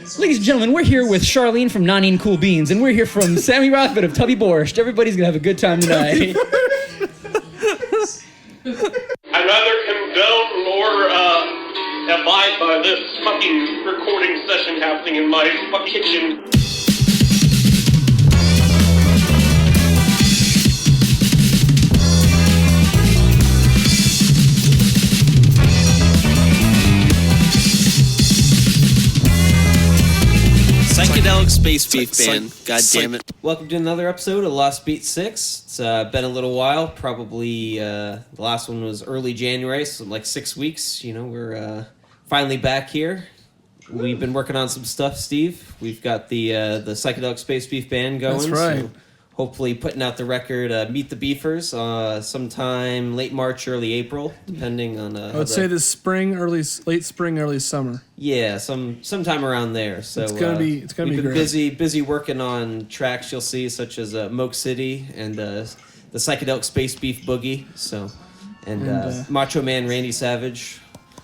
Ladies and gentlemen, we're here with Charlene from Nahneen Cool Beans, and we're here from Sammy Rothman of Tubby Borscht. Everybody's gonna have a good time tonight. I'd rather condone or abide by this fucking recording session happening in my kitchen. Psychedelic Space Beef Band. God damn it. Welcome to another episode of Lost Beat 6. It's been a little while. Probably the last one was early January, so like 6 weeks. You know, we're finally back here. We've been working on some stuff, Steve. We've got the Psychedelic Space Beef Band going. That's right. So hopefully putting out the record Meet the Beefers sometime late March, early April, depending on... I would say this spring, late spring, early summer. Yeah, sometime around there. So it's gonna be we've been great. busy working on tracks you'll see, such as Moke City and the Psychedelic Space Beef Boogie. So and Macho Man Randy Savage,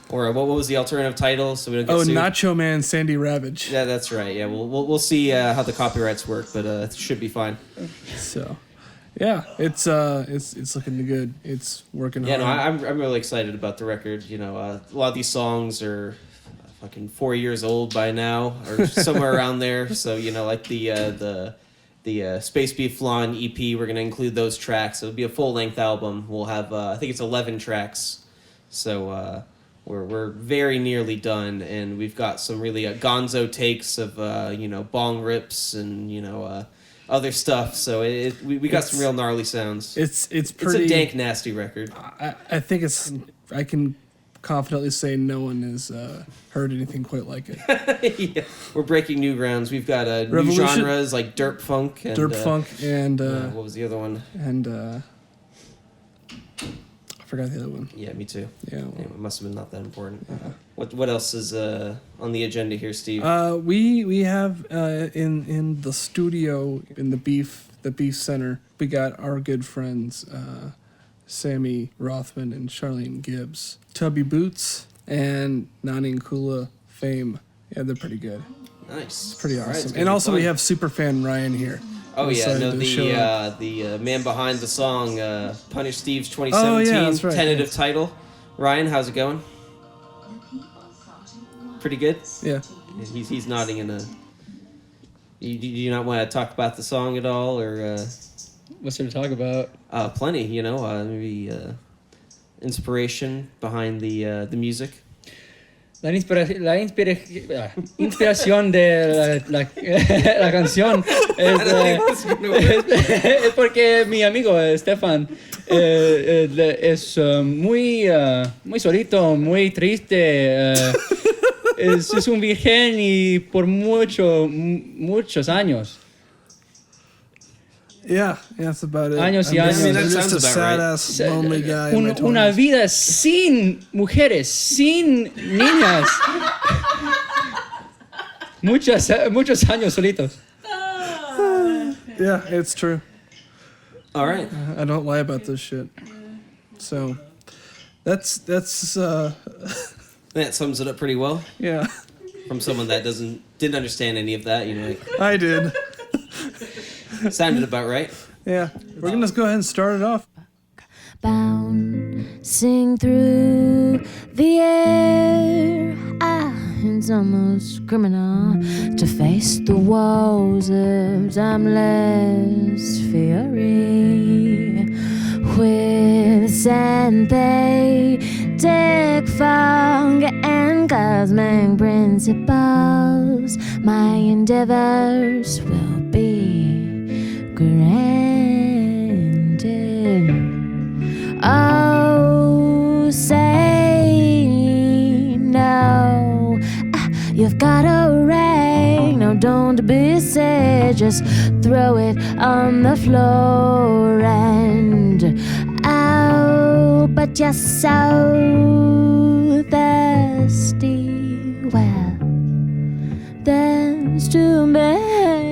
or what was the alternative title? So we don't get sued? Nacho Man Sandy Ravage. Yeah, that's right. Yeah, we'll see how the copyrights work, but it should be fine. So, yeah, it's looking good. It's working hard. Yeah, no, I'm really excited about the record. You know, a lot of these songs are fucking 4 years old by now, or somewhere around there. So, you know, like the Space Beef Flan EP, we're gonna include those tracks. It'll be a full length album. We'll have I think it's 11 tracks. So we're very nearly done, and we've got some really gonzo takes of bong rips and other stuff. So we got some real gnarly sounds. It's It's pretty a dank, nasty record. I think I can confidently say no one has heard anything quite like it. Yeah, we're breaking new grounds. We've got new genres like derp funk and what was the other one? And I forgot the other one. Yeah, me too. Yeah, it must have been not that important. What else is on the agenda here, Steve? We have in the studio in the beef center, we got our good friends Sammy Rothman and Charlene Gibbs, Tubby Boots, and Nahneen Kula fame. Yeah, they're pretty good. Nice, it's pretty awesome. Right, and also we have superfan Ryan here. Oh yeah, no, the man behind the song, Punish Steve's 2017 that's right, tentative title. Ryan, how's it going? Pretty good. Yeah. He's nodding in a. Do you not want to talk about the song at all, or? What's there to talk about? Plenty. Maybe inspiration behind the music. La inspiración de la canción es porque mi amigo Stefan es muy solito, muy triste. Es un virgen y por muchos años. Yeah, that's about it. Años y años. He's just a sad-ass, lonely guy. Una vida sin mujeres, sin niñas. Muchos años solitos. Yeah, it's true. All right. I don't lie about this shit. So, that's That sums it up pretty well. Yeah. From someone that didn't understand any of that, I did. Sounded about right. Yeah. We're gonna go ahead and start it off. Bouncing through the air, it's almost criminal to face the walls of timeless fury. With synthetic funk and cosmic principles, my endeavors will be granted. Oh, say no. You've got a ring. No, don't be sad. Just throw it on the floor and but you're so thirsty. Well, that's too bad.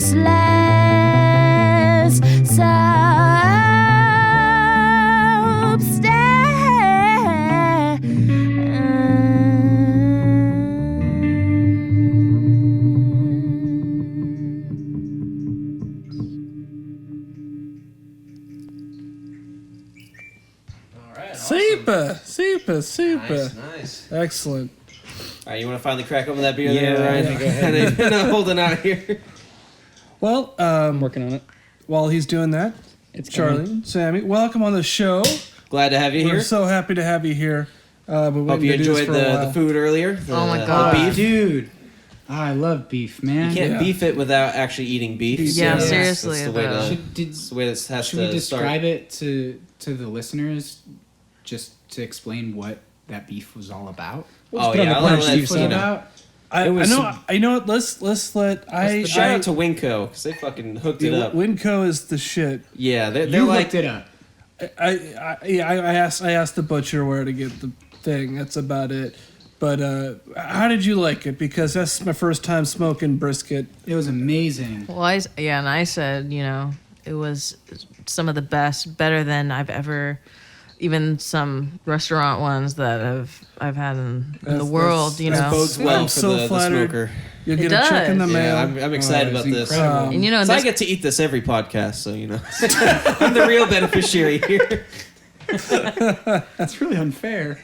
sexless Super. Nice. Excellent. All right, you want to finally crack open that beer Yeah, there, Ryan? yeah, go ahead. I've been holding out here. Well, I'm working on it. while he's doing that, It's Charlene, Sammy, welcome on the show. Glad to have you We're here. so happy to have you here. Hope you enjoyed the food earlier. Oh my the God. beef. Dude. I love beef, man. You can't Yeah. beef it without actually eating beef. Yeah, so seriously, That's the way though. that's the way this has Should to we describe start. it to the listeners just to explain what that beef was all about? Oh put on yeah, the I'll punch, let Steve, Was so you know. about? I It was know. I know. What? Let's let Shout out to Winco because they fucking hooked it up. Winco is the shit. Yeah, they're You like looked it up. I asked the butcher where to get the thing. That's about it. But how did you like it? Because that's my first time smoking brisket. It was amazing. Well, and I said, it was some of the best, better than I've ever, even some restaurant ones that I've had in the That's- world. that's- bodes well I'm for so the flattered. smoker. You'll It get a check in the does. mail. Yeah, I'm excited it's about this. incredible. And So I this, get to eat this every podcast, so I'm the real beneficiary here. That's really unfair.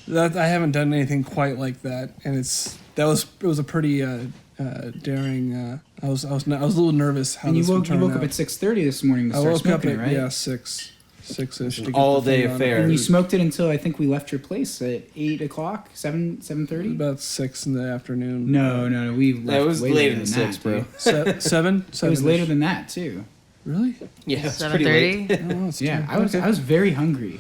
That I haven't done anything quite like that, and it was a pretty daring. I was a little nervous how And you this would woke turn up out. at 6:30 this morning to I start woke up smoking, at right? 6-ish. to get All the day thing on. affair. And you smoked it until I think we left your place at 8 o'clock, 7:30. About 6 in the afternoon. No, we left That was way later than than that, 6, bro. dude. 7. It was later than that too. Really? Yeah, it's pretty late. 7:30. Oh, it's Yeah, true. I was very hungry.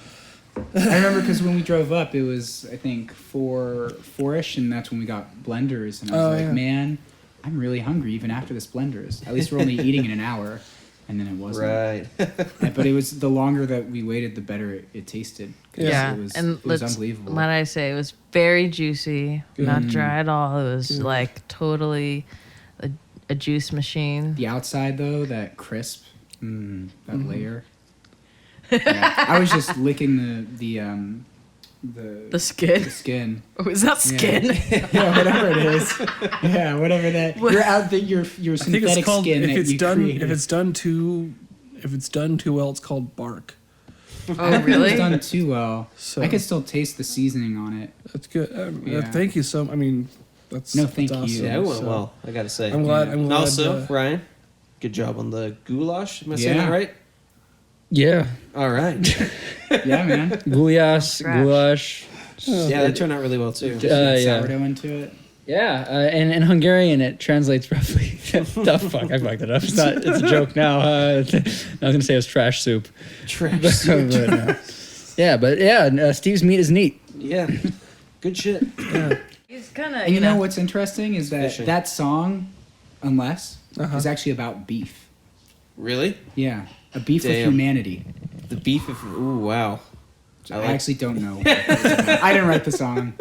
I remember because when we drove up, it was I think 4-ish, and that's when we got blenders, and I was like, man, I'm really hungry even after this blenders. At least we're only eating in an hour, and then it wasn't. Right. But it was the longer that we waited, the better it tasted. 'Cause Yeah, it was unbelievable. Might I say, it was very juicy, not dry at all. It was like totally a juice machine. The outside though, that crisp, that layer. Yeah, I was just licking The skin. the skin. Oh, is that skin? Yeah, whatever it is. Yeah, whatever that. You're out the your I think synthetic it's called skin if that it's you done created. if it's done too well, it's called bark. Oh, I don't think really? it's done too well. So- I could still taste the seasoning on it. That's good. Yeah. Thank you so. I mean, that's No, that's thank you. awesome. Yeah, it went So, well, I gotta say. I'm glad. And also, Ryan, good job on the goulash. Am I saying Yeah. that right? Yeah. All right. Yeah, man. Goulash, Scratch. goulash. Yeah, that turned out really well too. Yeah. Sourdough into it. Yeah, and in Hungarian it translates roughly. The fuck, I fucked it up. It's not. It's a joke now. I was gonna say it was trash soup. Trash. But Steve's meat is neat. Yeah. Good shit. He's kind of, And you know what's interesting is that Fishing. that song, Unless, is actually about beef. Really? Yeah, a beef with Damn. humanity. The beef of ooh wow. I actually don't know. I didn't write the song.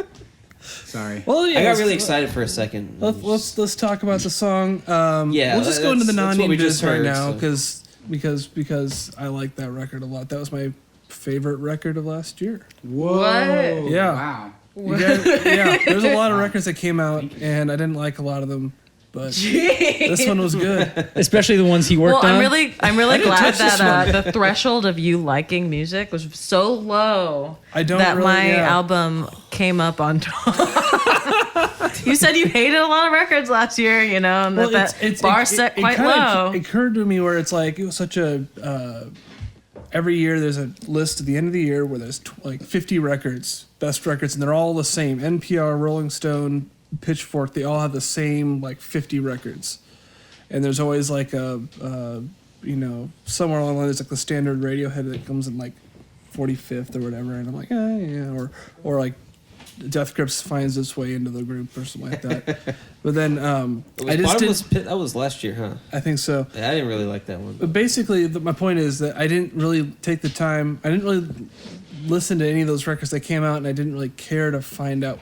Sorry. Well, yeah. I got really excited for a second. Let's talk about the song. Yeah, we'll just go into the that's what we Nahneen just biz right heard, now so. because I like that record a lot. That was my favorite record of last year. Whoa. Yeah. Wow. You guys- yeah, there's a lot of records that came out, and I didn't like a lot of them, but this one was good. Especially the ones he worked Well, on. I'm really glad touch this that the threshold of you liking music was so low I don't that really- my yeah. album came up on top. You said you hated a lot of records last year, and that bar set quite low. It occurred to me where it's like it was such a. Every year there's a list at the end of the year where there's like 50 records, best records, and they're all the same. NPR, Rolling Stone, Pitchfork, they all have the same like 50 records. And there's always like a somewhere along the line there's like the standard Radiohead that comes in like 45th or whatever, and I'm like, yeah, or like Death Grips finds its way into the group or something like that. But then I just Bottomless didn't. Pit. That was last year, huh? I think so. Yeah, I didn't really like that one. But basically, my point is that I didn't really take the time. I didn't really listen to any of those records that came out, and I didn't really care to find out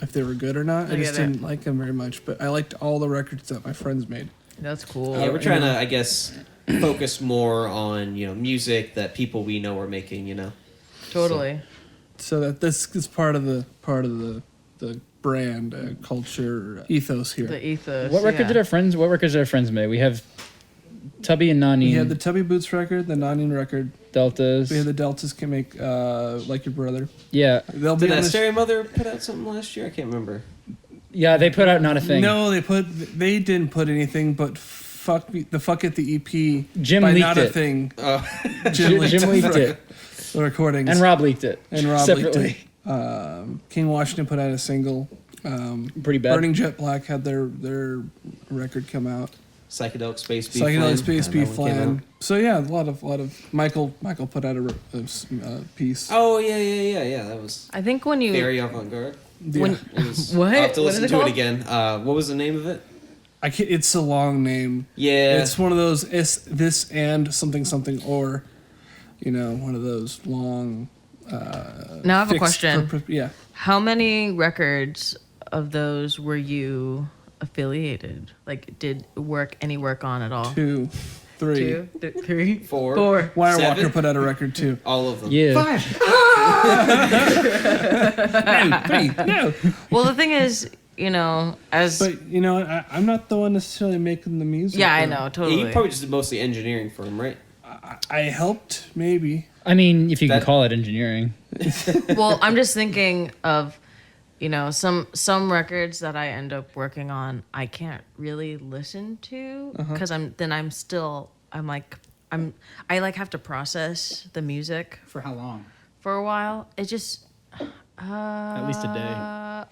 if they were good or not. I just get it. didn't like them very much, but I liked all the records that my friends made. That's cool. Yeah, we're trying to, I guess, focus more on music that people we know are making. Totally. So that this is part of the brand culture ethos here. The ethos. What records did our friends make? We have Tubby and Nahneen. We had the Tubby Boots record, the Nahneen record. Deltas. We had the Deltas can make Like Your Brother. Yeah. They'll be Did on Stereo Mother put out something last year? I can't remember. Yeah, they put out Not a Thing. No, they didn't put anything, but Fuck It the EP Jim by leaked Not it. a Thing. Jim leaked it. The recordings. And Rob leaked it. Separately. King Washington put out a single. Pretty bad. Burning Jet Black had their record come out. Psychedelic Space B. Psychedelic Space B That one came Flan. out. So yeah, a lot of Michael put out a piece. Oh yeah. That was I think when you very avant-garde. Yeah. It was, What? I'll have to What listen is it to it called? again. What was the name of it? It's a long name. Yeah. It's one of those this and something or, one of those long. Now I have a question. Yeah. How many records of those were you affiliated? Like, did any work on at all? 2, 3. 2, 3, 4. 4. Wire 7? Walker put out a record too. All of them. Yeah. 5. No, 3. No. Well, the thing is, as But I'm not the one necessarily making the music. yeah, I though. know Yeah, totally. you probably just did mostly engineering for him, right? I helped maybe. I mean, if you can That- call it engineering. Well, I'm just thinking of, some records that I end up working on, I can't really listen to because I have to process the music For how long? for a while. It just At least a day.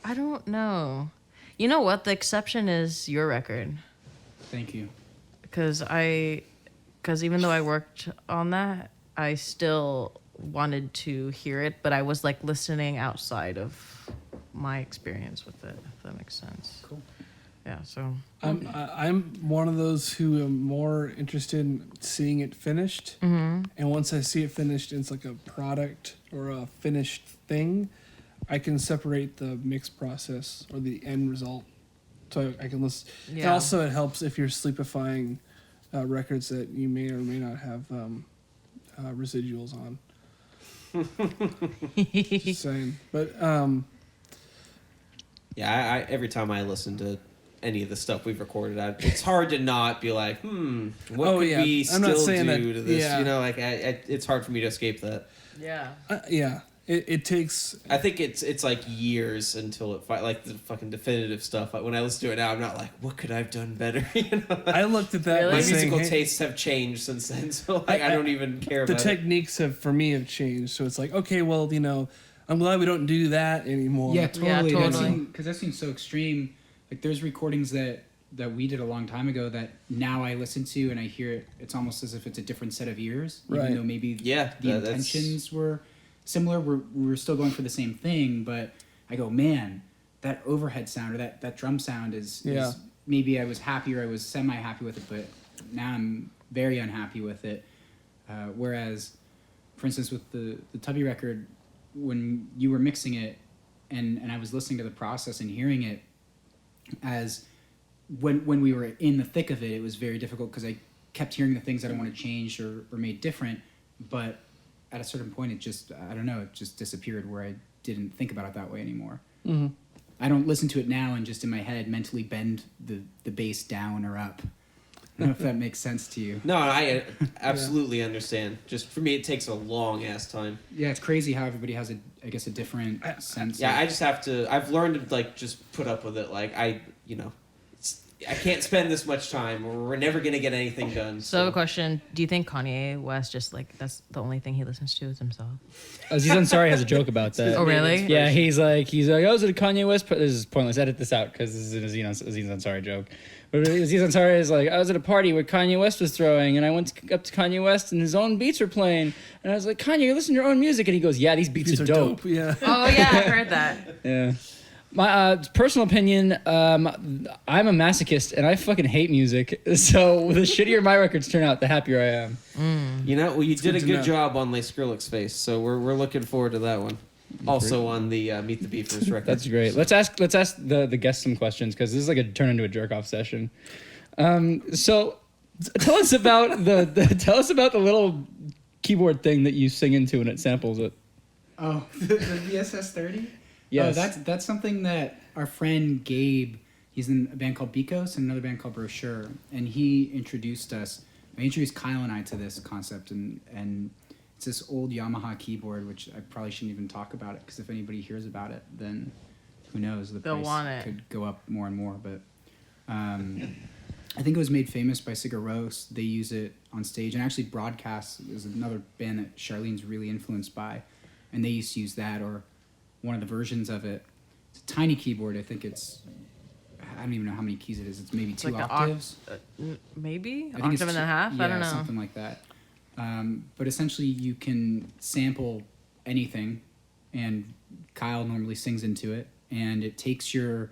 I don't know. You know what? The exception is your record Thank you. because even though I worked on that, I still wanted to hear it, but I was like listening outside of my experience with it, if that makes sense. Cool. Yeah, so I'm one of those who am more interested in seeing it finished. Mm-hmm. And once I see it finished, it's like a product or a finished thing. I can separate the mix process or the end result, so I can listen. And Yeah. also, it helps if you're sleepifying records that you may or may not have residuals on. Just saying, but Yeah, I every time I listen to any of the stuff we've recorded, it's hard to not be like, what Oh, could yeah. we I'm still not saying do that- to this? yeah. It's hard for me to escape that. yeah. yeah, it takes. I think it's like years until like the fucking definitive stuff. Like when I listen to it now, I'm not like, what could I have done better? I looked at that. Really? My by saying, musical hey, tastes have changed since then, so like I don't even care the about techniques have changed. So it's like, okay, well, I'm glad we don't do that anymore. Yeah, totally. Yeah, totally. Because that seems so extreme. Like there's recordings that we did a long time ago that now I listen to and I hear it. It's almost as if it's a different set of ears, Right. even though maybe the that's- intentions were similar. We're still going for the same thing, but I go, man, that overhead sound or that drum sound is maybe I was happy or I was semi-happy with it, but now I'm very unhappy with it. Whereas, for instance, with the Tubby record, when you were mixing it and I was listening to the process and hearing it, as when we were in the thick of it, it was very difficult because I kept hearing the things that I want to change or made different, but at a certain point it just, I don't know, it just disappeared where I didn't think about it that way anymore. Mm-hmm. I don't listen to it now and just in my head mentally bend the bass down or up. I don't know if that makes sense to you. No, I absolutely understand. Just for me, it takes a long ass time. Yeah, it's crazy how everybody has a different sense. Yeah, of, I just have to. I've learned to like just put up with it. Like I can't spend this much time, or we're never gonna get anything done. So I have a question. Do you think Kanye West just like that's the only thing he listens to is himself? Aziz Ansari has a joke about that. Oh really? Yeah, he's like, I was at a Kanye West. This is pointless. Edit this out because this is an Aziz Ansari joke. But Aziz Ansari is like, I was at a party where Kanye West was throwing, and I went up to Kanye West, and his own beats were playing, and I was like, Kanye, you listen to your own music, and he goes, yeah, these beats are dope. Yeah. Oh yeah, I heard that. Yeah. My personal opinion, I'm a masochist, and I fucking hate music. So the shittier my records turn out, the happier I am. You did a to good know. job on Les Skrillex Face, so we're looking forward to that one. Also on the Meet the Beefers record. That's great. Let's ask the guests some questions because this is like a turn into a jerk off session. So tell us about the little keyboard thing that you sing into and it samples it. Oh, the VSS 30. Yes. Oh, that's something that our friend Gabe. He's in a band called Bikos and another band called Brochure, and he introduced Kyle and I to this concept, and it's this old Yamaha keyboard, which I probably shouldn't even talk about it, because if anybody hears about it, then who knows, the They'll price want it. could go up more and more, but I think it was made famous by Sigur Rós. They use it on stage, and actually Broadcast is another band that Charlene's really influenced by, and they used to use that, or one of the versions of it. It's a tiny keyboard. I think I don't even know how many keys it is. It's maybe two octaves. Maybe? I think Octave and a half? Yeah, I don't know. something like that. But essentially you can sample anything, and Kyle normally sings into it, and it takes your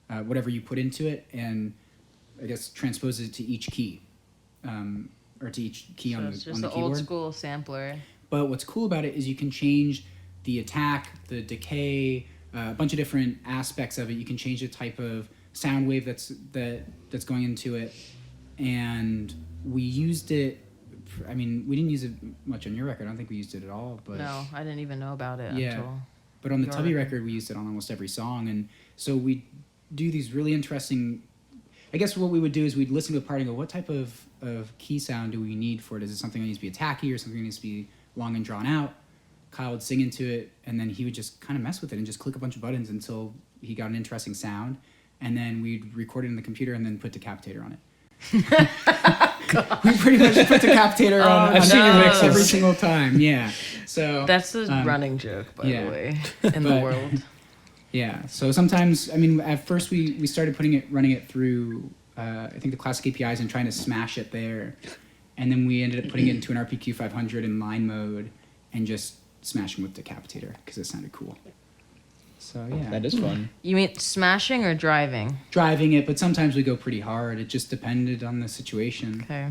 whatever you put into it and I guess transposes it to each key, or to each key on the It's just the keyboard. old school sampler. But what's cool about it is you can change the attack, the decay, a bunch of different aspects of it. You can change the type of sound wave that's going into it, and we used it. I mean, we didn't use it much on your record. I don't think we used it at all. But No, I didn't even know about it yeah, until. but on the your Tubby record. record, we used it on almost every song, and so we do these really interesting. I guess what we would do is we'd listen to a part and go, what type of key sound do we need for it? Is it something that needs to be attacky or something that needs to be long and drawn out? Kyle would sing into it, and then he would just kind of mess with it and just click a bunch of buttons until he got an interesting sound. And then we'd record it in the computer and then put Decapitator on it. We pretty much put Decapitator on I've seen your mixes. every single time. Yeah. So That's a running joke, by yeah. the way, in the But- world. yeah. So sometimes, I mean, at first we started running it through, I think the classic APIs and trying to smash it there. And then we ended up putting it into an RPQ 500 in line mode and just smashing with Decapitator because it sounded cool. So yeah. That is fun. You mean smashing or driving? Driving it, but sometimes we go pretty hard. It just depended on the situation. Okay.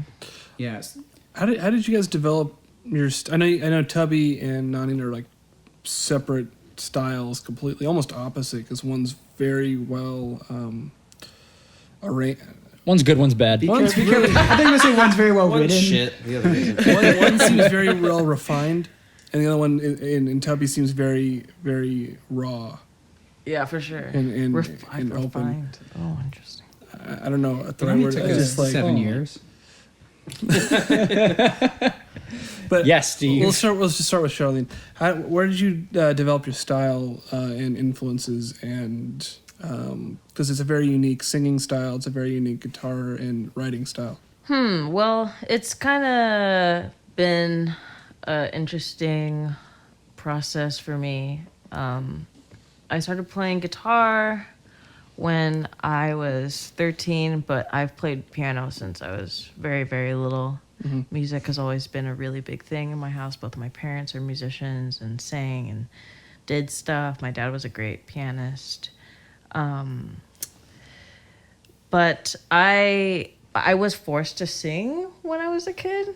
Yes. How did you guys develop your? I know Tubby and Nahneen are like separate styles, completely almost opposite, because one's very well arranged. One's good, one's bad. One's I think I'm gonna say one's very well One written. shit, the other isn't. one seems very well refined, and the other one in Tubby seems very, very raw Yeah, for sure. and Refined. open. Oh, interesting. I don't know what the It right only word took is. us Just like 7 years. But Yes, Steve. We'll just start with Charlene. Where did you develop your style and influences, and because it's a very unique singing style, it's a very unique guitar and writing style. Well, it's kind of been an interesting process for me. I started playing guitar when I was 13, but I've played piano since I was very, very little. Mm-hmm. Music has always been a really big thing in my house. Both of my parents are musicians and sang and did stuff. My dad was a great pianist. But I was forced to sing when I was a kid.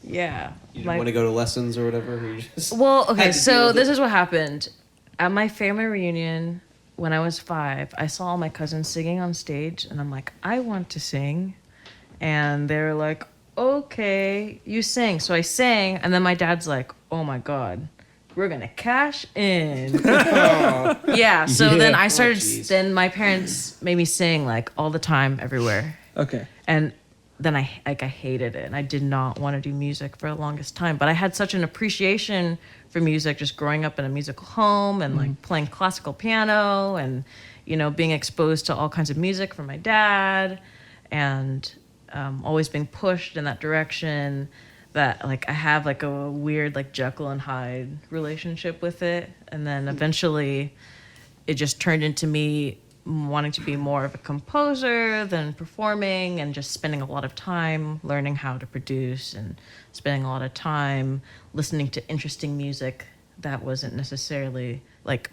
Yeah. You didn't want to go to lessons or whatever? Or you just Well, okay, had to deal so with this it? is what happened. At my family reunion, when I was 5, I saw all my cousins singing on stage, and I'm like, I want to sing. And they're like, okay, you sing. So I sang, and then my dad's like, oh my God, we're going to cash in. Yeah, so then I started, jeez. then my parents made me sing like all the time, everywhere. Okay. And then I hated it, and I did not want to do music for the longest time. But I had such an appreciation for music, just growing up in a musical home and like playing classical piano, and being exposed to all kinds of music from my dad, and always being pushed in that direction. That like I have like a weird like Jekyll and Hyde relationship with it, and then eventually it just turned into me wanting to be more of a composer than performing, and just spending a lot of time learning how to produce, and spending a lot of time listening to interesting music that wasn't necessarily like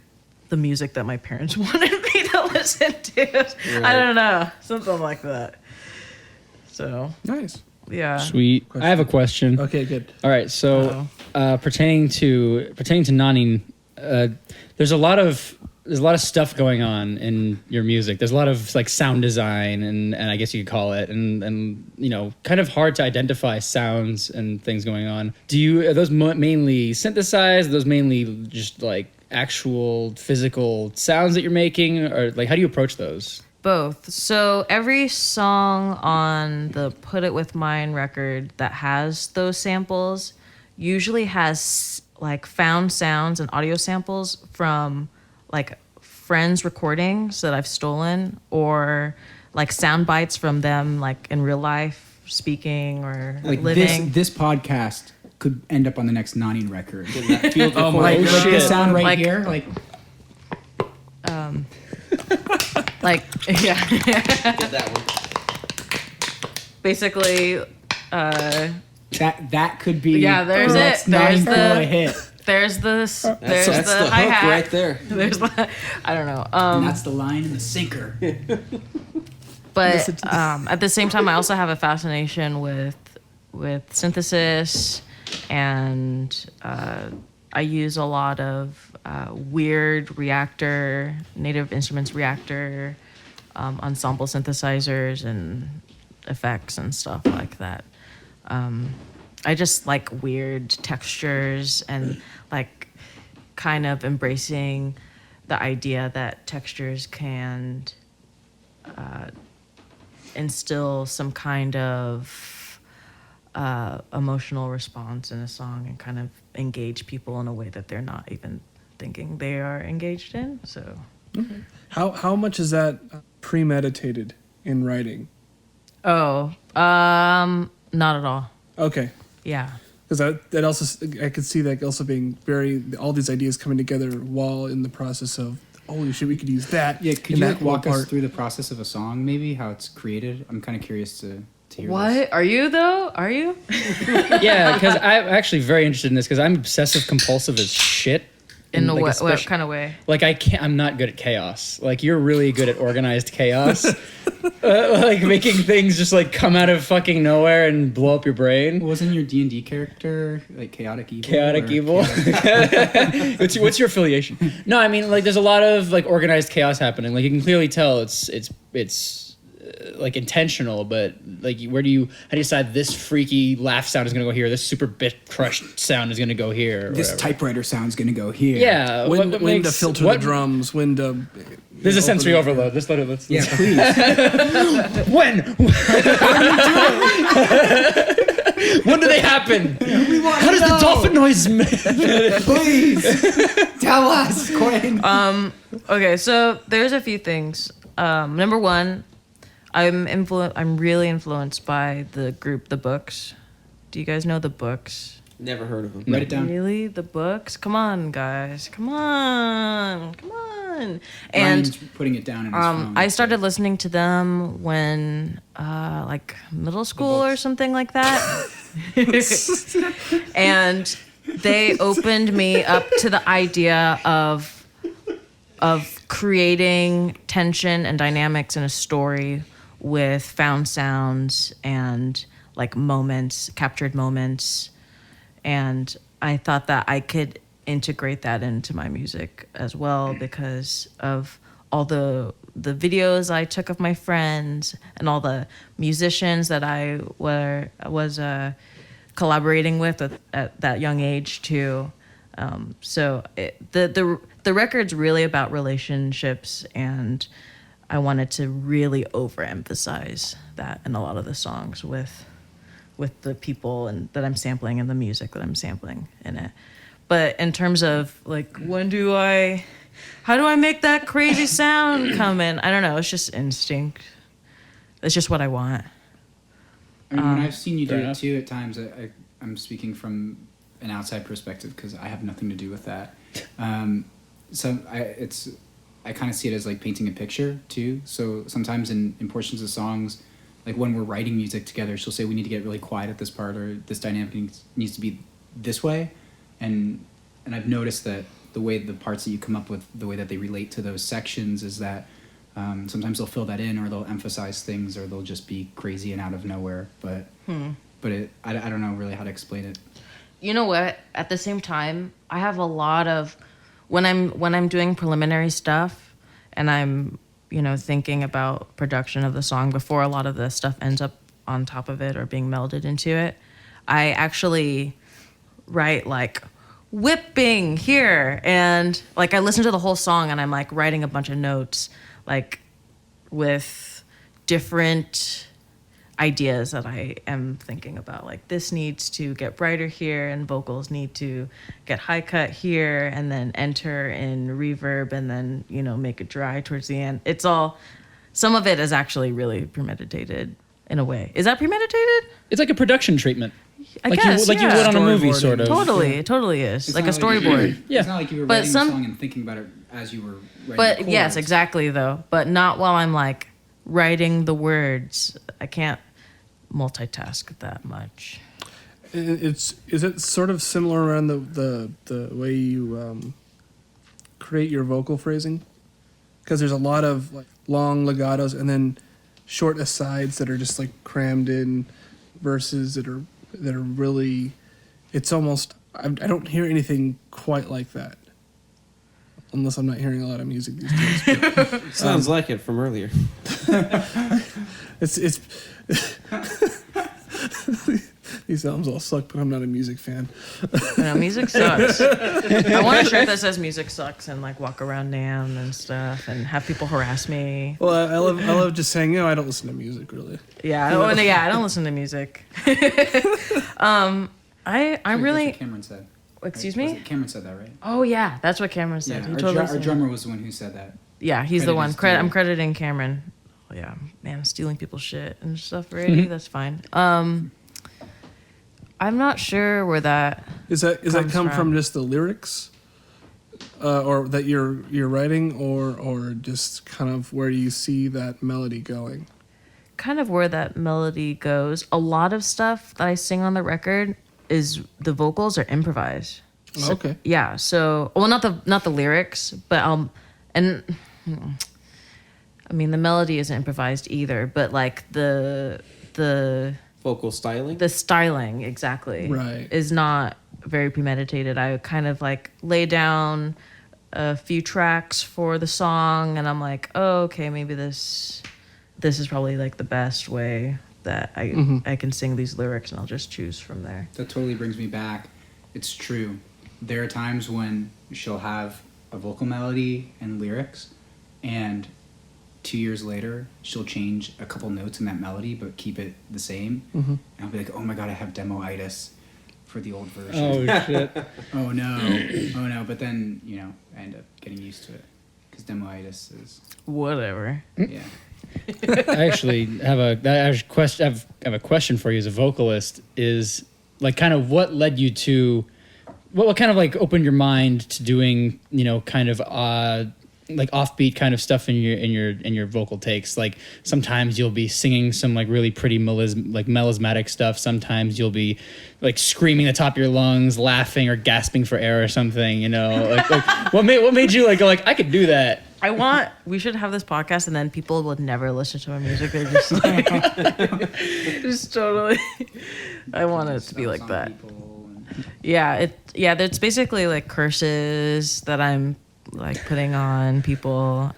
the music that my parents wanted me to listen to. I don't know, something like that. So Nice. yeah. Sweet. I have a question. Okay, good. All right, so pertaining to Nahneen, there's a lot of stuff going on in your music. There's a lot of like sound design and I guess you could call it and you know, kind of hard to identify sounds and things going on. Are those mainly synthesized? Are those mainly just like actual physical sounds that you're making, or like how do you approach those? Both. So every song on the Put It With Mine record that has those samples usually has like found sounds and audio samples from like friends' recordings that I've stolen, or like sound bites from them like in real life speaking or like living. This podcast could end up on the next Nahneen record. Oh my Like shit. this sound right Like- here, like Like yeah. Get that one. Basically that could be. Yeah, there's the it. next There's Nahneen the- Kula hit. there's this there's That's the the hi hook hat right there. There's the, I don't know. And that's the line in the sinker. But at the same time, I also have a fascination with synthesis, and I use a lot of weird Native Instruments reactor, ensemble synthesizers and effects and stuff like that. I just like weird textures and like kind of embracing the idea that textures can instill some kind of emotional response in a song and kind of engage people in a way that they're not even thinking they are engaged in. So How much is that premeditated in writing? not at all. Okay. Yeah. Because that also, I could see that also being all these ideas coming together while in the process of, holy shit, we could use that. Yeah, could in you that like walk part. us through the process of a song, maybe how it's created? I'm kind of curious to hear. What This. are you though? Are you? Yeah, because I'm actually very interested in this because I'm obsessive compulsive as shit. In like, what kind of way? Like I'm not good at chaos. Like you're really good at organized chaos. Like making things just like come out of fucking nowhere and blow up your brain. Wasn't your D&D character like chaotic evil? Chaotic evil. What's your affiliation? No, I mean like there's a lot of like organized chaos happening. Like you can clearly tell it's like intentional, but like how do you decide this freaky laugh sound is gonna go here, this super bit crushed sound is gonna go here, or This whatever. typewriter sound's gonna go here. Yeah, When what to makes- filter what- the drums, when to... There's a sensory open it. overload. Let's Yeah, please. when? When do they happen? How does the dolphin noise Please tell us, Quinn. Okay, so there's a few things. Number one, I'm really influenced by the group The Books. Do you guys know The Books? Never heard of them. Write it down. Really? The Books? Come on, guys. Come on. And Ryan's putting it down in his phone. I started listening to them when like middle school or something like that. And they opened me up to the idea of creating tension and dynamics in a story with found sounds and like moments, captured moments. And I thought that I could integrate that into my music as well because of all the videos I took of my friends and all the musicians that I was collaborating with at that young age too. So the record's really about relationships, and I wanted to really overemphasize that in a lot of the songs with the people and that I'm sampling and the music that I'm sampling in it. But in terms of like how do I make that crazy sound come in? I don't know. It's just instinct. It's just what I want. I mean, when I've seen you do fair it enough. too, at times I'm speaking from an outside perspective because I have nothing to do with that. So I kind of see it as like painting a picture too. So sometimes in portions of songs, like when we're writing music together, she'll say we need to get really quiet at this part, or this dynamic needs to be this way, and I've noticed that the way the parts that you come up with, the way that they relate to those sections, is that sometimes they'll fill that in, or they'll emphasize things, or they'll just be crazy and out of nowhere. But I don't know really how to explain it. You know what? At the same time, I have a lot of when I'm doing preliminary stuff and I'm, thinking about production of the song before a lot of the stuff ends up on top of it or being melded into it, I actually write like whipping here, and like I listen to the whole song and I'm like writing a bunch of notes like with different ideas that I am thinking about, like this needs to get brighter here and vocals need to get high cut here and then enter in reverb and then make it dry towards the end. It's all, some of it is actually really premeditated in a way. Is that premeditated? It's like a production treatment. I guess, you would on a movie, sort of. Totally, it totally is. It's like a not like storyboard. Yeah. It's not like you were But writing some- the song and thinking about it as you were writing But the chords. yes, exactly though. But not while I'm like writing the words. I can't multitask that much. Is it sort of similar around the way you create your vocal phrasing? Because there's a lot of like long legatos and then short asides that are just like crammed in verses that are really. It's almost I don't hear anything quite like that, unless I'm not hearing a lot of music these days. But, Sounds like it from earlier. it's these albums all suck, but I'm not a music fan. Music sucks. I want a shirt that says "music sucks" and like walk around NAMM and stuff and have people harass me. Well, I love just saying, I don't listen to music really. Yeah, I don't listen to music. I That's really. what Cameron said. Excuse Was me? it Cameron said that, right? Oh yeah, that's what Cameron said. Yeah, He our, totally our said drummer was the one who said that. Yeah, he's the Credit one. is due. I'm crediting Cameron. Yeah, man, stealing people's shit and stuff already. That's fine. I'm not sure where that. Does that Comes come from from just the lyrics, or that you're writing, or just kind of where you see that melody going? Kind of where that melody goes. A lot of stuff that I sing on the record is the vocals are improvised. So, Okay. Yeah. So, well, not the lyrics, but and I mean the melody isn't improvised either. But like the Vocal styling. the styling exactly Right. is not very premeditated. I kind of like lay down a few tracks for the song, and I'm like, oh, okay, maybe this is probably like the best way that I can sing these lyrics, and I'll just choose from there. That totally brings me back. It's true. There are times when she'll have a vocal melody and lyrics, and 2 years later, she'll change a couple notes in that melody, but keep it the same. And I'll be like, oh my God, I have demo-itis for the old version. Oh shit! Oh no. Oh no. But then, I end up getting used to it. Because demo-itis is, Whatever. yeah. I actually have a question for you as a vocalist. Is like kind of what led you to what kind of like opened your mind to doing kind of like offbeat kind of stuff in your vocal takes. Like sometimes you'll be singing some like really pretty melismatic stuff. Sometimes you'll be like screaming at the top of your lungs, laughing or gasping for air or something. Like what made you like go like I could do that? We should have this podcast and then people would never listen to our music. They're just like, just totally. I want it to be like that. Yeah, it's basically like curses that I'm like putting on people.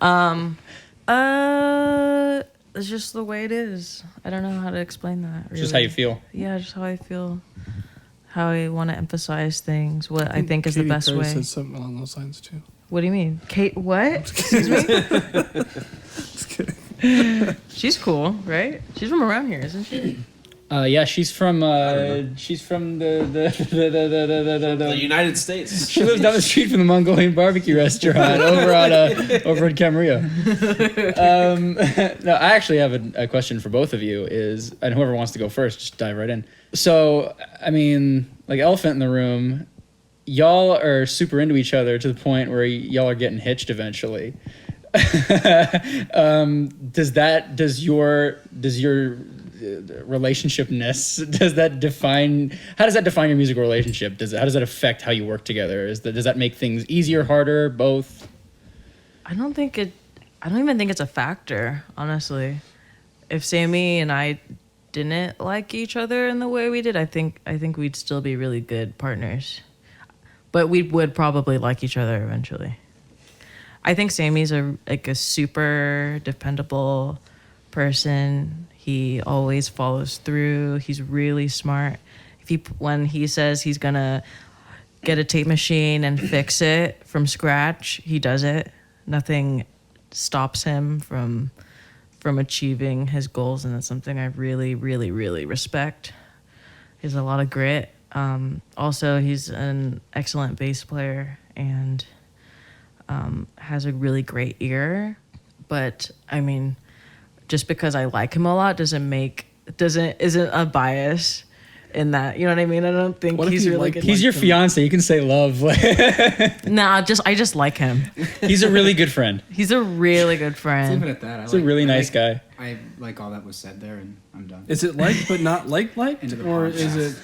It's just the way it is. I don't know how to explain that. Really. It's just how you feel. Yeah, just how I feel. How I want to emphasize things. What I think is the Katy best Perry way. said something along those lines too. What do you mean? Kate, what? Excuse me? Just kidding. She's cool, right? She's from around here, isn't she? Yeah, she's from the United States. She lives down the street from the Mongolian barbecue restaurant over in Camarillo. No, I actually have a question for both of you. And whoever wants to go first, just dive right in. So, I mean, like elephant in the room, y'all are super into each other to the point where y'all are getting hitched eventually. Does your relationshipness, how does that define your musical relationship? How does that affect how you work together? Does that make things easier, harder, both? I don't even think it's a factor, honestly. If Sammy and I didn't like each other in the way we did, I think we'd still be really good partners. but we would probably like each other eventually. I think Sammy's a super dependable person. He always follows through. He's really smart. When he says he's gonna get a tape machine and fix it from scratch, he does it. Nothing stops him from achieving his goals, and that's something I really, really, really respect. He has a lot of grit. Also, he's an excellent bass player and has a really great ear. But I mean, just because I like him a lot isn't a bias in that. You know what I mean? I don't think he's really good. He's your fiance. You can say love. Nah, I just like him. He's a really good friend. He's a really good friend. Let's leave it at that. He's a really nice guy. I like all that was said there, and I'm done. Is it like but not like, Into the or podcast. is it?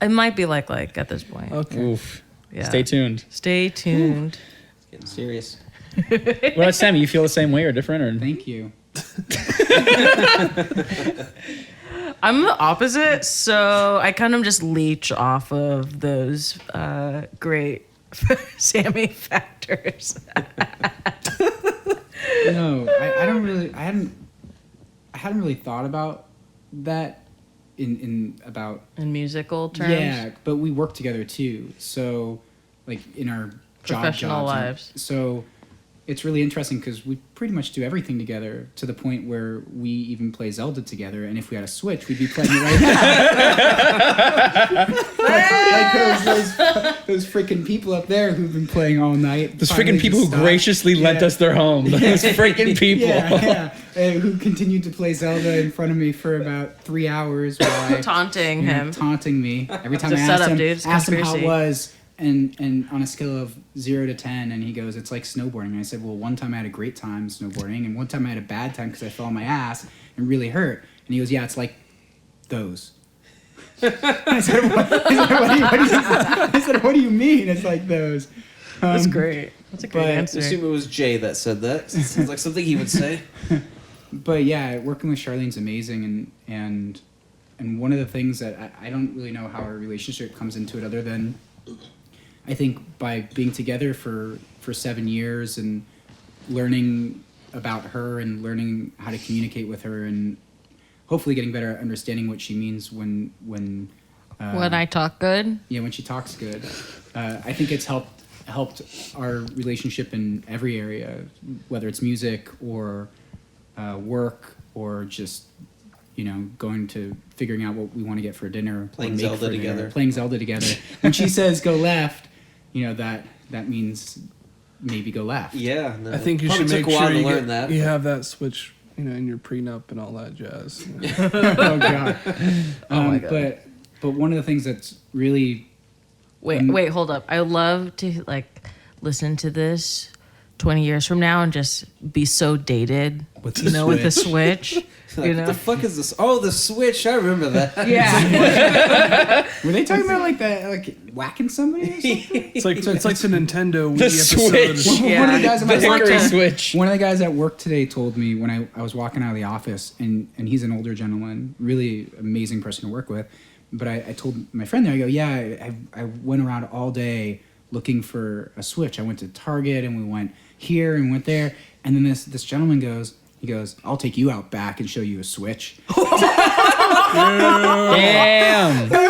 It might be like at this point. Okay. Oof. Yeah. Stay tuned. Stay tuned. It's getting serious. What about Sammy? You feel the same way or different? Or Thank you. I'm the opposite, so I kind of just leech off of those great Sammy factors. No, I don't really. I hadn't really thought about that in musical terms. Yeah, but we work together too. So, like in our Professional jobs. lives. So it's really interesting because we pretty much do everything together to the point where we even play Zelda together. And if we had a Switch, we'd be playing it right now. like those freaking people up there who've been playing all night. those freaking people who graciously lent us their home. Those freaking people. Yeah. Who continued to play Zelda in front of me for about 3 hours while Taunting him. taunting me every time It's I a asked setup, him, dude. It's asked him how it conspiracy. was. And on a scale of 0 to 10, and he goes, it's like snowboarding. And I said, well, one time I had a great time snowboarding, and one time I had a bad time because I fell on my ass and really hurt. And he goes, yeah, it's like those. I said, what do you mean? It's like those. That's great. That's a great but- I answer. assume it was Jay that said that. It sounds like something he would say. But yeah, working with Charlene's amazing, and one of the things that I don't really know how our relationship comes into it other than I think by being together for 7 years and learning about her and learning how to communicate with her and hopefully getting better at understanding what she means when When I talk good. when she talks good. I think it's helped our relationship in every area, whether it's music or work or just going to figuring out what we want to get for dinner, Playing or make Zelda for dinner, together. playing Zelda together. When she says go left, that means maybe go left. Yeah. No, I think you probably should make took a while sure to you, learn that. you have that switch, in your prenup and all that jazz. Oh god. my God. But one of the things that's really Wait, hold up. I love to listen to this 20 years from now and just be so dated. With the with the Switch. Like, what the fuck is this? Oh, the Switch. I remember that. Yeah. were they talking about like whacking somebody or something? It's like the Nintendo Wii The episode. Switch. Yeah. One of the guys at my The work Hickory told- Switch. One of the guys at work today told me when I was walking out of the office, and he's an older gentleman, really amazing person to work with. But I told my friend there, I go, yeah, I went around all day looking for a Switch. I went to Target and we went here and went there. And then this gentleman goes, I'll take you out back and show you a Switch. Damn. Are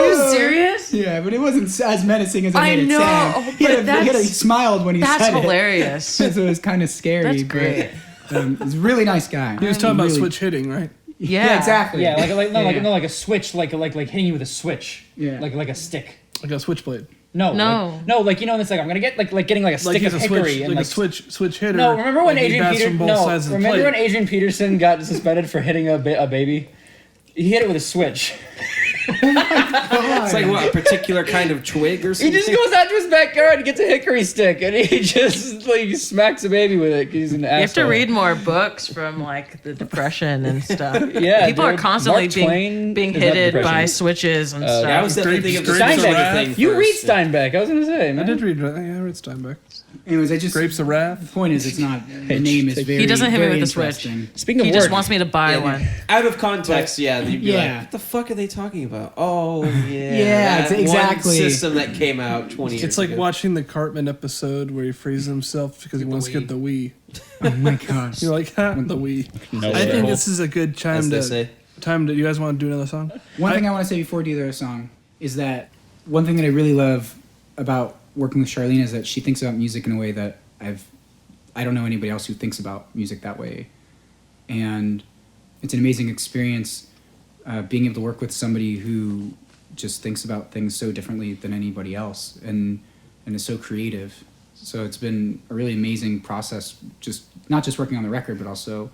you serious? Yeah, but it wasn't as menacing as I I made it know, sound. but He smiled when he That's said hilarious. it. So it was kind of scary. That's but, great. he's a really nice guy. He was talking about Really- switch hitting, right? Yeah. exactly. Yeah, Yeah. like a switch, like hitting you with a switch. Yeah. Like a stick. Like a switchblade. No. It's like I'm gonna get like getting like a Like stick he's of a hickory switch, and like a switch hitter. No, remember when like he Adrian bats Peterson? from both sides of the Remember plate. when Adrian Peterson got suspended for hitting a baby? He hit it with a switch. It's like what, a particular kind of twig or He something? just goes out to his backyard and gets a hickory stick, and he just smacks a baby with it. 'Cause he's an asshole. You have to read more books from the Depression and stuff. Yeah, people are dude. constantly Mark Twain being is not hitted Depression. by switches and stuff. I was definitely thinking of the Grapes of Steinbeck Wrath. thing You read first. Steinbeck. I was gonna say, man. I did read. I read right, Steinbeck. Anyways, I just Grapes of Wrath. The point is, it's not. The name is very. He doesn't hit me very with a switch. interesting. Speaking of He work, just wants me to buy one. Out of context, you'd be Yeah. like, what the fuck are they talking about? Oh, yeah. Yeah, that exactly. one system that came out 20 years It's like ago. watching the Cartman episode where he frees himself because he wants to get the Wii. Oh my gosh. You're like, the Wii. No I way. think this is a good as time they to. say. You guys want to do another song? One thing I want to say before we do the other song is that one thing that I really love about working with Charlene is that she thinks about music in a way that I don't know anybody else who thinks about music that way. And it's an amazing experience being able to work with somebody who just thinks about things so differently than anybody else and is so creative. So it's been a really amazing process, just not just working on the record, but also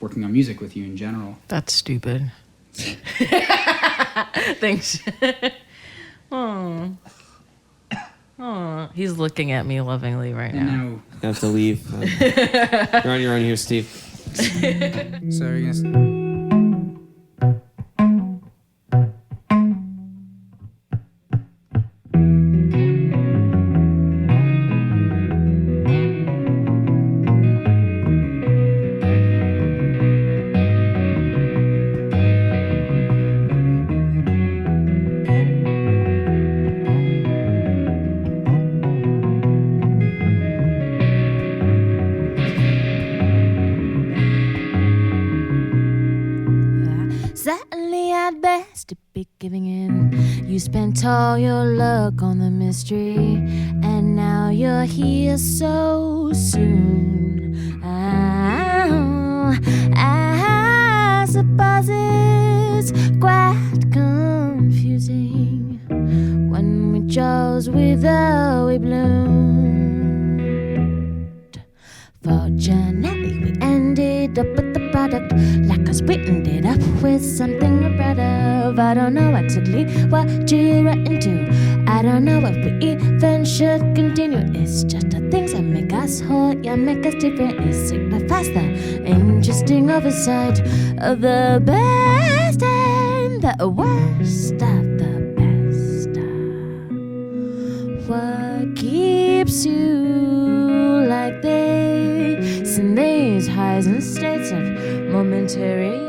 working on music with you in general. That's stupid. Thanks. Oh. Oh, he's looking at me lovingly right And now. now, You have to leave. You're on your own here, Steve. so yes. Certainly I'd best to be giving in. You spent all your luck on the mystery, and now you're here so soon. I suppose it's quite confusing when we chose whither we bloomed. Fortunately, we ended up with the product like us. We ended up with something we're proud of. I don't know exactly what you're into. I don't know if we even should continue. It's just the things that make us whole, yeah, make us different. It signifies the interesting oversight of the best and the worst of the best. What keeps you like this in these highs and states of momentary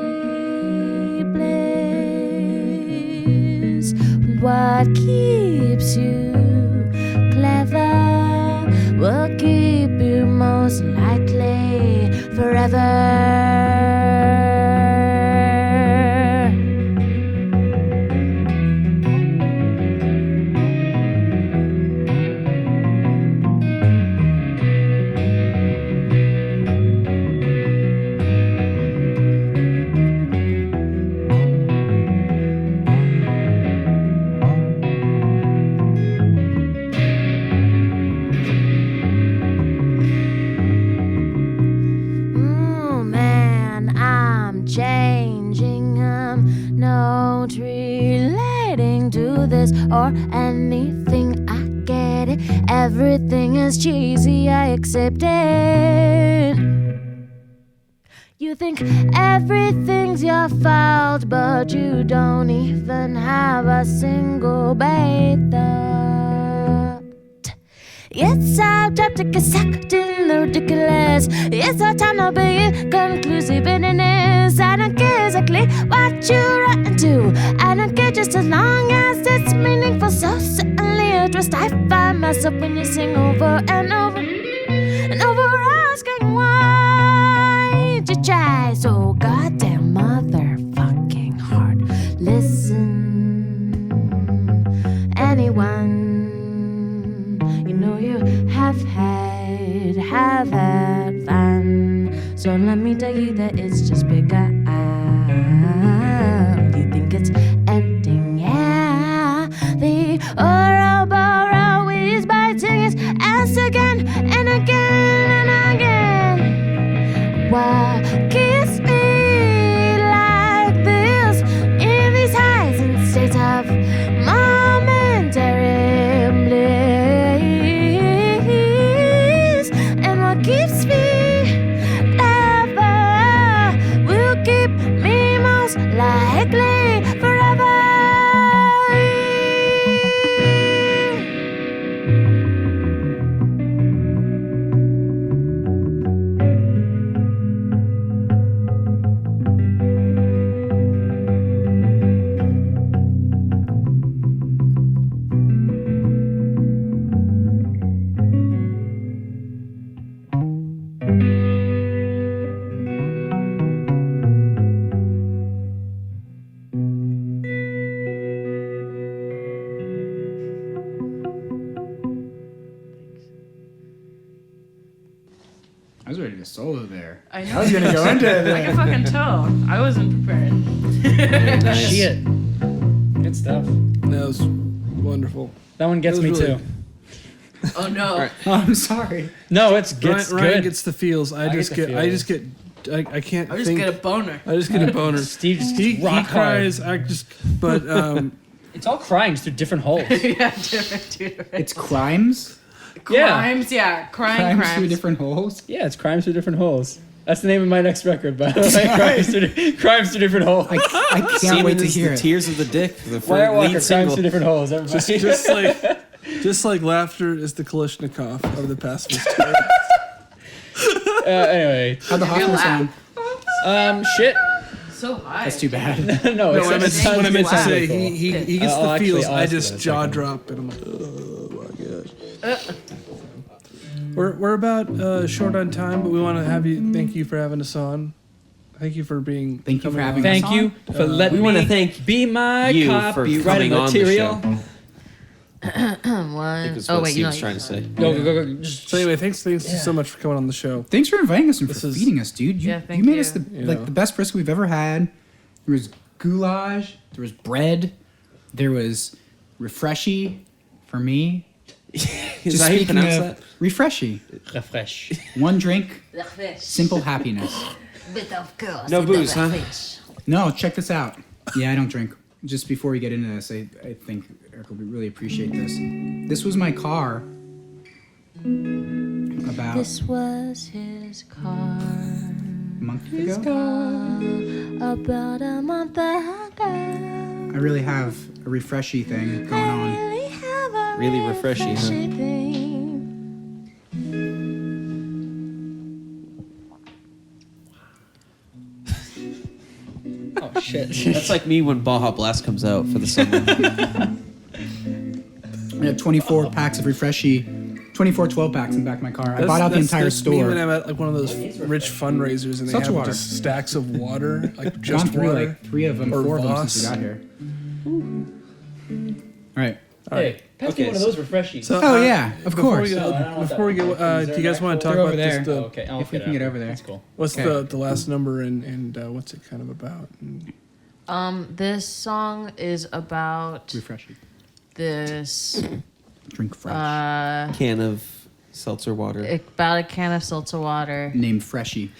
bliss? What keeps you clever will keep you most likely forever. Or anything, I get it. Everything is cheesy, I accept it. You think everything's your fault, but you don't even have a single bad thought. It's our job to get sucked in the ridiculous. It's our time to be conclusive in this. I don't care exactly what you're into. I don't care just as long as it's meaningful. So certainly a twist. I find myself when you sing over and over and over, asking why you try so goddamn motherfucking hard. Listen, anyone. You know you have had fun. So let me tell you that it's just begun. You think it's ending, yeah. The Ouroboros is biting its ass again and again and again. What keeps me like this in these highs and states of momentary bliss? And what keeps me ever will keep know. I was gonna go into I can it. fucking tell. I wasn't prepared. Nice. Shit. Good stuff. That was wonderful. That one gets That me was really- too. Oh no. Oh, I'm sorry. No, it's Ryan, good. Ryan gets the feels. I get just the get. I can't. I just think. get a boner. I just get a boner. Steve just he rock cries. hard. I just. But It's all crying just through different holes. Yeah, different. It's crimes. Crimes, yeah. Crying Crimes through crimes. different holes. Yeah, it's crimes through different holes. That's the name of my next record, by the way. Crimes through different holes. I can't Semen wait to is hear the it. Tears of the Dick. The Firewalker, lead crimes single. through different holes. Everybody. just like laughter is the Kalashnikov of the pacifist. Anyway, How'd the Hoffman laugh. sound? shit. So high. That's too bad. No, What I it's meant to sounds say, cool. he gets I'll the actually feels. ask I for just that jaw second. drop, and I'm like, oh my gosh. We're about short on time, but we want to have you. Thank you for having us on. Thank you for being. Thank you for coming having on. us Thank you for letting we wanna me thank be my you for copyrighted coming on the material. show. I One. think is Oh what wait, Steve you know. was trying to say. Go. Just, So anyway, thanks so much for coming on the show. Thanks for inviting us and This for is- feeding us, dude. You, Yeah, thank you made you. us the Yeah. the best brisket we've ever had. There was goulash. There was bread. There was refreshy for me. Is Just that how you speaking pronounce of that? refreshy, refresh. one drink, simple happiness. But of course. No booze, huh? No, check this out. Yeah, I don't drink. Just before we get into this, I think Eric will really appreciate this. This was my car about This was his car. a month ago. About a month ago. I really have a refreshy thing going on. Really have a Really refreshy, huh? thing. Oh shit. That's like me when Baja Blast comes out for the summer. I have 24 packs of refreshy, 24 12 packs in the back of my car. I bought out the entire that's me store. when I'm at like one of those rich fundraisers and they Such have water. just stacks of water, like Gone just through water. like 3 of them, or 4 of them Voss. since we got here. All right. Hey, pass me one of those refreshies. So, Oh, yeah, of before course. We No, I go, don't want before we that. go, Is there do you guys an want to actual- talk They're about over this? there. The, Okay, I'll If we get can get out. over there. That's cool. what's Okay. the last number and what's it kind of about? And This song is about Refreshy. this Drink fresh. Can of seltzer water. about a can of seltzer water. Named Freshy.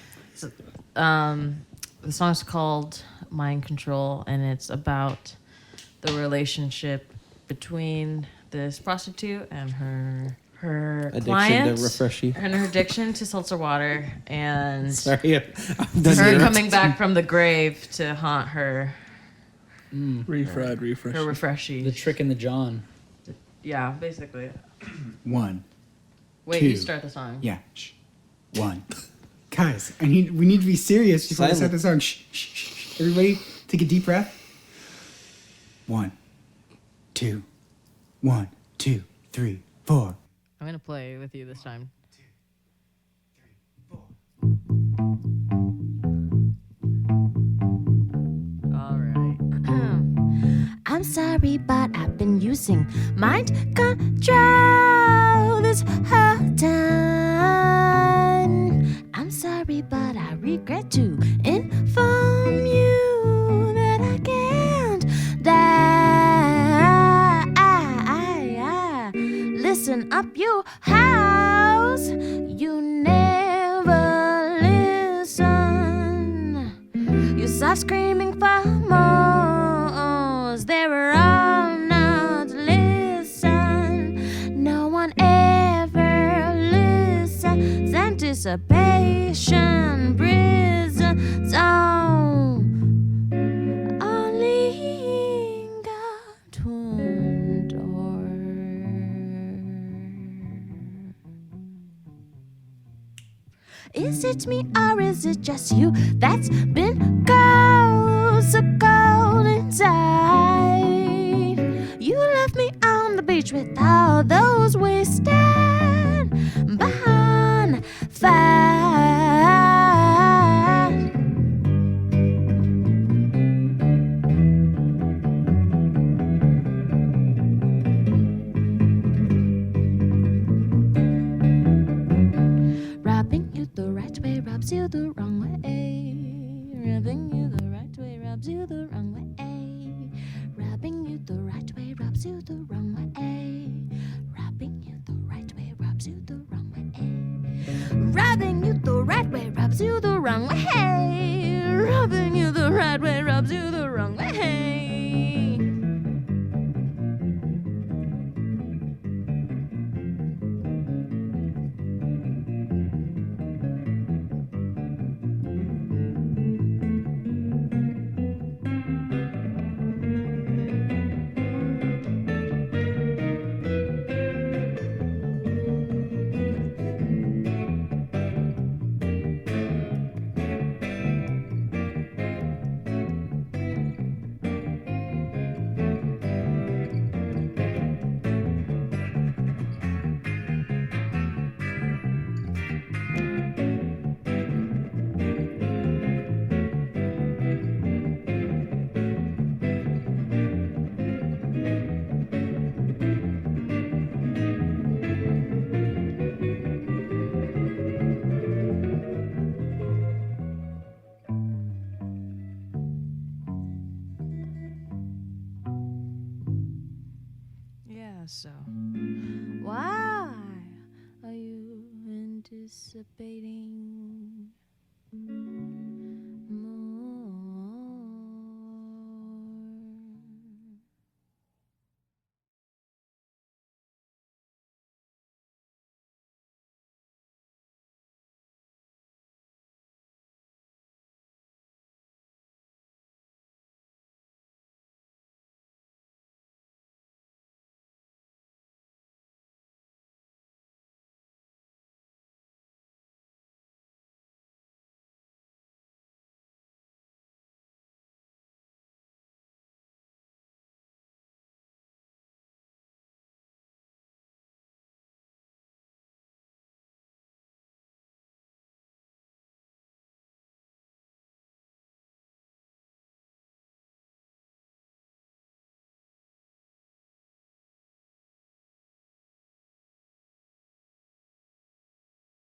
The song's called Mind Control, and it's about the relationship between this prostitute and her Addiction client to refreshy. and her addiction to seltzer water, and Sorry, her coming back from the grave to haunt her refried. her refreshy. The trick in the John. Yeah, basically. 1. Wait, 2. you start the song. Yeah. Shh. 1. Guys, we need to be serious before we start Silent. the song. Shh, shh, shh, shh. Everybody, take a deep breath. 1, 2, 1, 2, 3, 4. I'm gonna play with you this time. All right. I'm sorry, but I've been using mind control this whole time. I'm sorry, but I regret to inform you that I can't die. Listen up, you house. You never listen. You start screaming for more. They were all not listen. No one ever listens. Anticipation prisons only got one door. Is it me or is it just you that's been so cold inside? You left me on the beach with all those wasted bonfires. Rubbing you the right way rubs you the wrong way. the right way rubs you the wrong way. Rubbing you the right way rubs you the wrong way. So, why are you anticipating